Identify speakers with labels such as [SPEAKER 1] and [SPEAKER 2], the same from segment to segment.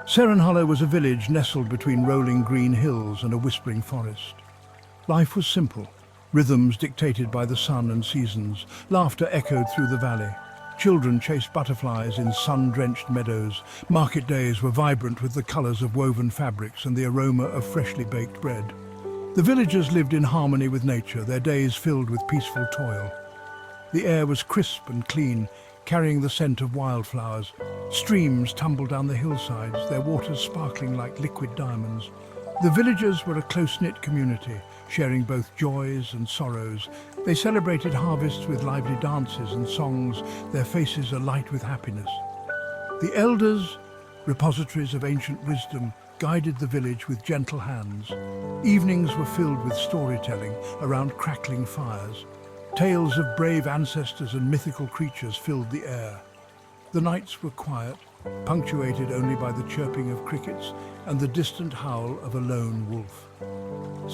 [SPEAKER 1] Hollow was a village nestled between rolling green hills and a whispering forest. Life was simple, rhythms dictated by the sun and seasons, laughter echoed through the valley. Children chased butterflies in sun-drenched meadows. Market days were vibrant with the colours of woven fabrics and the aroma of freshly baked bread. The villagers lived in harmony with nature, their days filled with peaceful toil. The air was crisp and clean, carrying the scent of wildflowers. Streams tumbled down the hillsides, their waters sparkling like liquid diamonds. The villagers were a close-knit community, sharing both joys and sorrows. They celebrated harvests with lively dances and songs, their faces alight with happiness. The elders, repositories of ancient wisdom, guided the village with gentle hands. Evenings were filled with storytelling around crackling fires. Tales of brave ancestors and mythical creatures filled the air. The nights were quiet, punctuated only by the chirping of crickets and the distant howl of a lone wolf.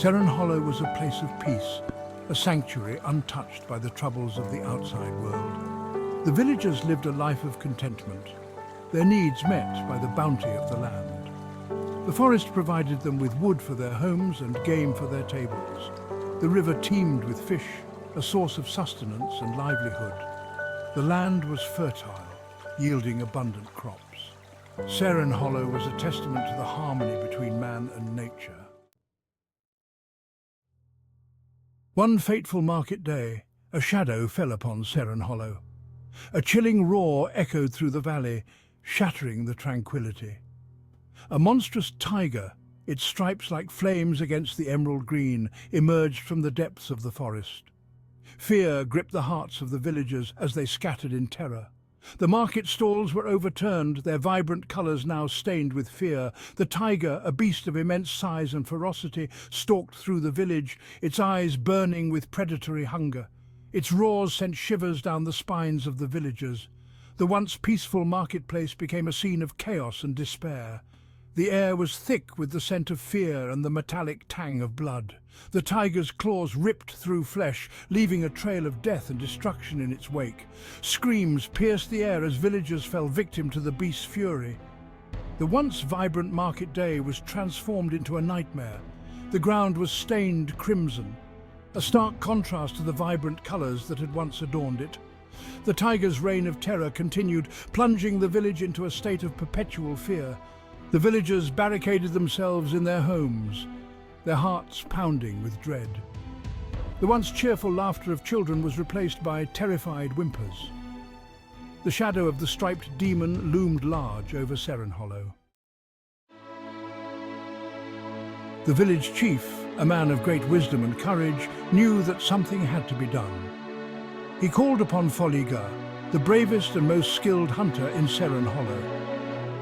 [SPEAKER 1] Hollow was a place of peace, a sanctuary untouched by the troubles of the outside world. The villagers lived a life of contentment, their needs met by the bounty of the land. The forest provided them with wood for their homes and game for their tables. The river teemed with fish, a source of sustenance and livelihood. The land was fertile, yielding abundant crops. Hollow was a testament to the harmony between man and nature. One fateful market day, a shadow fell upon Hollow. A chilling roar echoed through the valley, shattering the tranquility. A monstrous tiger, its stripes like flames against the emerald green, emerged from the depths of the forest. Fear gripped the hearts of the villagers as they scattered in terror. The market stalls were overturned, their vibrant colours now stained with fear. The tiger, a beast of immense size and ferocity, stalked through the village, its eyes burning with predatory hunger. Its roars sent shivers down the spines of the villagers. The once peaceful marketplace became a scene of chaos and despair. The air was thick with the scent of fear and the metallic tang of blood. The tiger's claws ripped through flesh, leaving a trail of death and destruction in its wake. Screams pierced the air as villagers fell victim to the beast's fury. The once vibrant market day was transformed into a nightmare. The ground was stained crimson, a stark contrast to the vibrant colours that had once adorned it. The tiger's reign of terror continued, plunging the village into a state of perpetual fear. The villagers barricaded themselves in their homes, their hearts pounding with dread. The once cheerful laughter of children was replaced by terrified whimpers. The shadow of the striped demon loomed large over Hollow. The village chief, a man of great wisdom and courage, knew that something had to be done. He called upon Follyga, the bravest and most skilled hunter in Hollow.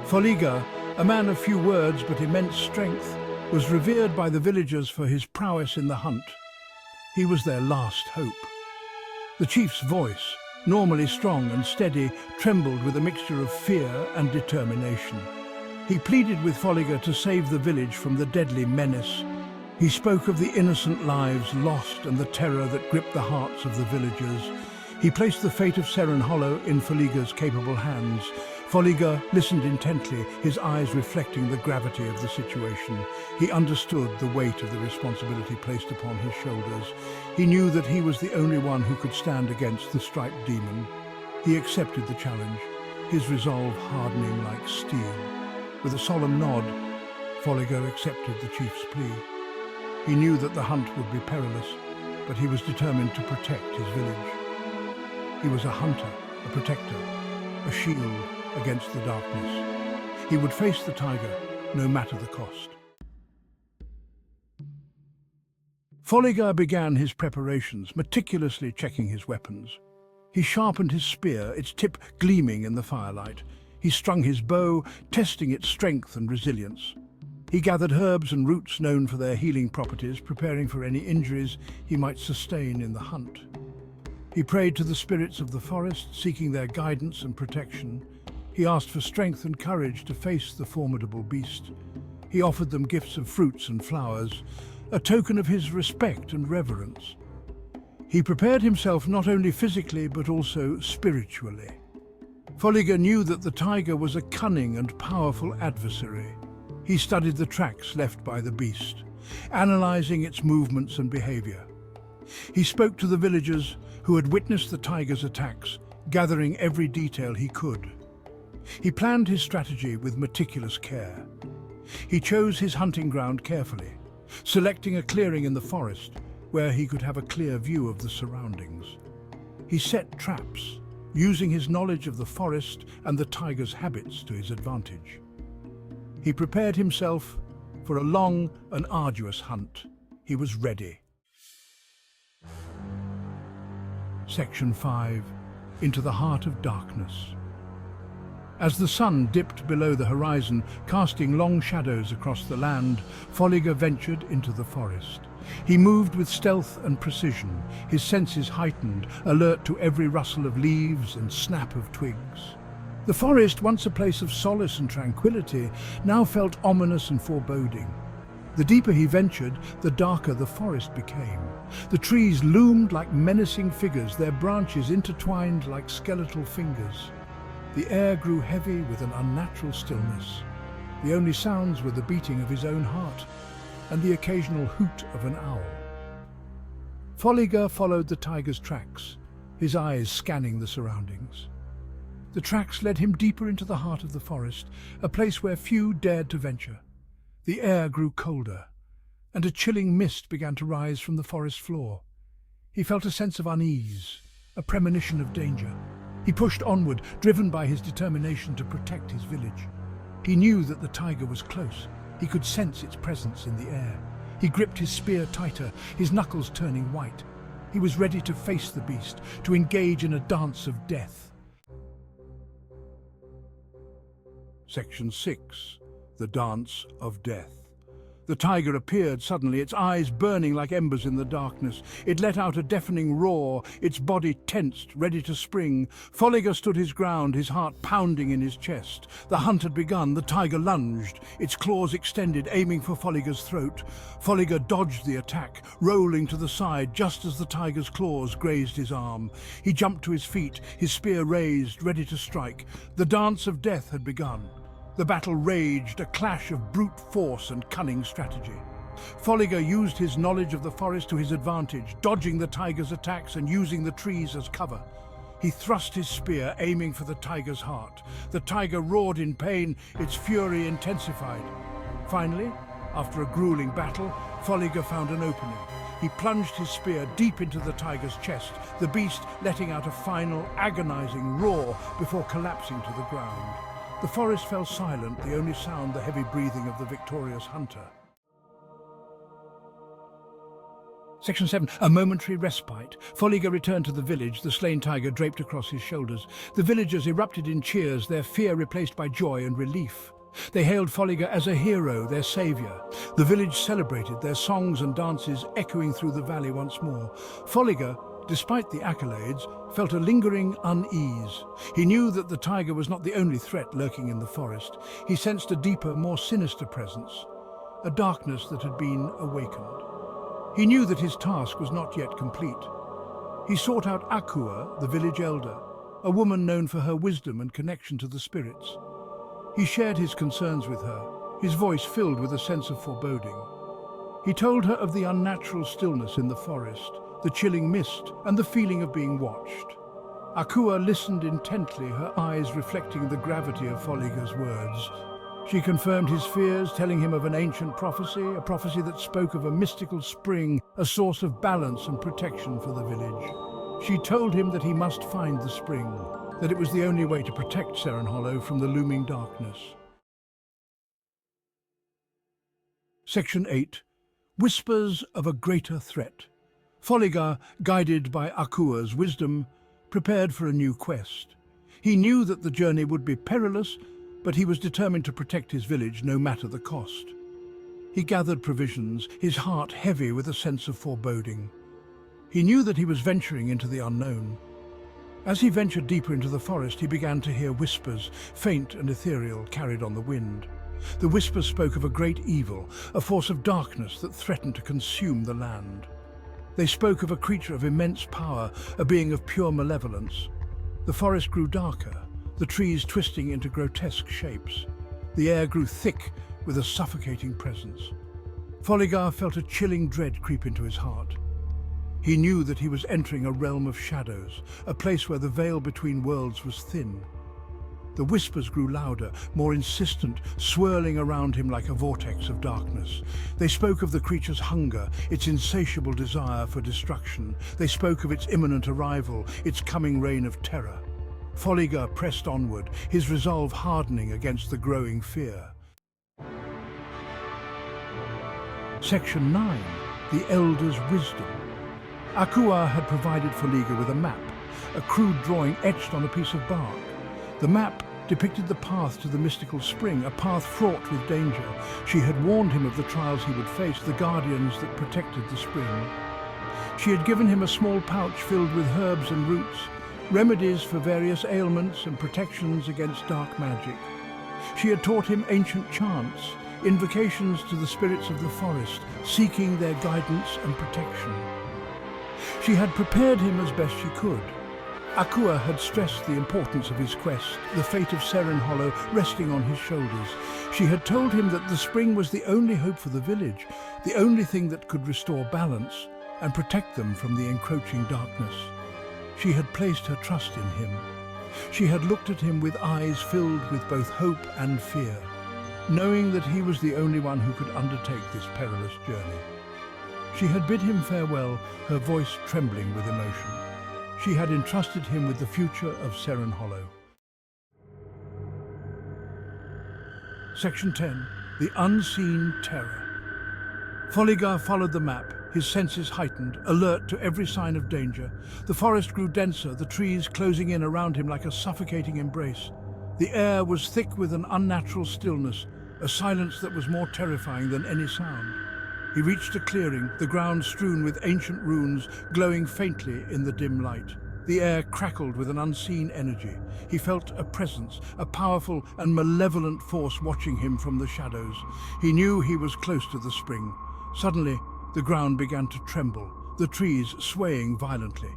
[SPEAKER 1] Follyga, a man of few words but immense strength, was revered by the villagers for his prowess in the hunt. He was their last hope. The chief's voice, normally strong and steady, trembled with a mixture of fear and determination. He pleaded with Follyga to save the village from the deadly menace. He spoke of the innocent lives lost and the terror that gripped the hearts of the villagers. He placed the fate of Hollow in Follyga's capable hands. Follyga listened intently, his eyes reflecting the gravity of the situation. He understood the weight of the responsibility placed upon his shoulders. He knew that he was the only one who could stand against the striped demon. He accepted the challenge, his resolve hardening like steel. With a solemn nod, Follyga accepted the chief's plea. He knew that the hunt would be perilous, but he was determined to protect his village. He was a hunter, a protector, a shield against the darkness. He would face the tiger, no matter the cost. Follyga began his preparations, meticulously checking his weapons. He sharpened his spear, its tip gleaming in the firelight. He strung his bow, testing its strength and resilience. He gathered herbs and roots known for their healing properties, preparing for any injuries he might sustain in the hunt. He prayed to the spirits of the forest, seeking their guidance and protection. He asked for strength and courage to face the formidable beast. He offered them gifts of fruits and flowers, a token of his respect and reverence. He prepared himself not only physically but also spiritually. Follyga knew that the tiger was a cunning and powerful adversary. He studied the tracks left by the beast, analyzing its movements and behavior. He spoke to the villagers who had witnessed the tiger's attacks, gathering every detail he could. He planned his strategy with meticulous care. He chose his hunting ground carefully, selecting a clearing in the forest where he could have a clear view of the surroundings. He set traps, using his knowledge of the forest and the tiger's habits to his advantage. He prepared himself for a long and arduous hunt. He was ready. Section 5. Into the Heart of Darkness. As the sun dipped below the horizon, casting long shadows across the land, Follyga ventured into the forest. He moved with stealth and precision, his senses heightened, alert to every rustle of leaves and snap of twigs. The forest, once a place of solace and tranquility, now felt ominous and foreboding. The deeper he ventured, the darker the forest became. The trees loomed like menacing figures, their branches intertwined like skeletal fingers. The air grew heavy with an unnatural stillness. The only sounds were the beating of his own heart and the occasional hoot of an owl. Follyga followed the tiger's tracks, his eyes scanning the surroundings. The tracks led him deeper into the heart of the forest, a place where few dared to venture. The air grew colder, and a chilling mist began to rise from the forest floor. He felt a sense of unease, a premonition of danger. He pushed onward, driven by his determination to protect his village. He knew that the tiger was close. He could sense its presence in the air. He gripped his spear tighter, his knuckles turning white. He was ready to face the beast, to engage in a dance of death. Section 6. The Dance of Death. The tiger appeared suddenly, its eyes burning like embers in the darkness. It let out a deafening roar, its body tensed, ready to spring. Follyga stood his ground, his heart pounding in his chest. The hunt had begun. The tiger lunged, its claws extended, aiming for Follyga's throat. Follyga dodged the attack, rolling to the side just as the tiger's claws grazed his arm. He jumped to his feet, his spear raised, ready to strike. The dance of death had begun. The battle raged, a clash of brute force and cunning strategy. Follyga used his knowledge of the forest to his advantage, dodging the tiger's attacks and using the trees as cover. He thrust his spear, aiming for the tiger's heart. The tiger roared in pain, its fury intensified. Finally, after a grueling battle, Follyga found an opening. He plunged his spear deep into the tiger's chest, the beast letting out a final, agonizing roar before collapsing to the ground. The forest fell silent, the only sound the heavy breathing of the victorious hunter. Section 7. A momentary respite. Follyga returned to the village, the slain tiger draped across his shoulders. The villagers erupted in cheers, their fear replaced by joy and relief. They hailed Follyga as a hero, their savior. The village celebrated, their songs and dances echoing through the valley once more. Follyga, despite the accolades, felt a lingering unease. He knew that the tiger was not the only threat lurking in the forest. He sensed a deeper, more sinister presence, a darkness that had been awakened. He knew that his task was not yet complete. He sought out Akua, the village elder, a woman known for her wisdom and connection to the spirits. He shared his concerns with her, his voice filled with a sense of foreboding. He told her of the unnatural stillness in the forest, the chilling mist, and the feeling of being watched. Akua listened intently, her eyes reflecting the gravity of Follyga's words. She confirmed his fears, telling him of an ancient prophecy, a prophecy that spoke of a mystical spring, a source of balance and protection for the village. She told him that he must find the spring, that it was the only way to protect Seren Hollow from the looming darkness. Section 8. Whispers of a Greater Threat. Follyga, guided by Akua's wisdom, prepared for a new quest. He knew that the journey would be perilous, but he was determined to protect his village no matter the cost. He gathered provisions, his heart heavy with a sense of foreboding. He knew that he was venturing into the unknown. As he ventured deeper into the forest, he began to hear whispers, faint and ethereal, carried on the wind. The whispers spoke of a great evil, a force of darkness that threatened to consume the land. They spoke of a creature of immense power, a being of pure malevolence. The forest grew darker, the trees twisting into grotesque shapes. The air grew thick with a suffocating presence. Follyga felt a chilling dread creep into his heart. He knew that he was entering a realm of shadows, a place where the veil between worlds was thin. The whispers grew louder, more insistent, swirling around him like a vortex of darkness. They spoke of the creature's hunger, its insatiable desire for destruction. They spoke of its imminent arrival, its coming reign of terror. Follyga pressed onward, his resolve hardening against the growing fear. Section 9. The Elder's Wisdom. Akua had provided Follyga with a map, a crude drawing etched on a piece of bark. The map depicted the path to the mystical spring, a path fraught with danger. She had warned him of the trials he would face, the guardians that protected the spring. She had given him a small pouch filled with herbs and roots, remedies for various ailments and protections against dark magic. She had taught him ancient chants, invocations to the spirits of the forest, seeking their guidance and protection. She had prepared him as best she could. Akua had stressed the importance of his quest, the fate of Seren Hollow resting on his shoulders. She had told him that the spring was the only hope for the village, the only thing that could restore balance and protect them from the encroaching darkness. She had placed her trust in him. She had looked at him with eyes filled with both hope and fear, knowing that he was the only one who could undertake this perilous journey. She had bid him farewell, her voice trembling with emotion. She had entrusted him with the future of Seren Hollow. Section 10. The Unseen Terror. Follyga followed the map, his senses heightened, alert to every sign of danger. The forest grew denser, the trees closing in around him like a suffocating embrace. The air was thick with an unnatural stillness, a silence that was more terrifying than any sound. He reached a clearing, the ground strewn with ancient runes glowing faintly in the dim light. The air crackled with an unseen energy. He felt a presence, a powerful and malevolent force watching him from the shadows. He knew he was close to the spring. Suddenly, the ground began to tremble, the trees swaying violently.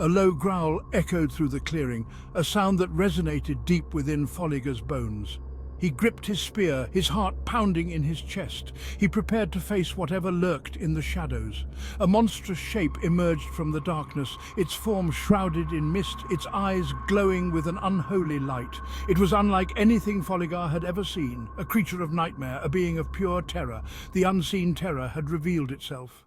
[SPEAKER 1] A low growl echoed through the clearing, a sound that resonated deep within Follyga's bones. He gripped his spear, his heart pounding in his chest. He prepared to face whatever lurked in the shadows. A monstrous shape emerged from the darkness, its form shrouded in mist, its eyes glowing with an unholy light. It was unlike anything Follyga had ever seen, a creature of nightmare, a being of pure terror. The unseen terror had revealed itself.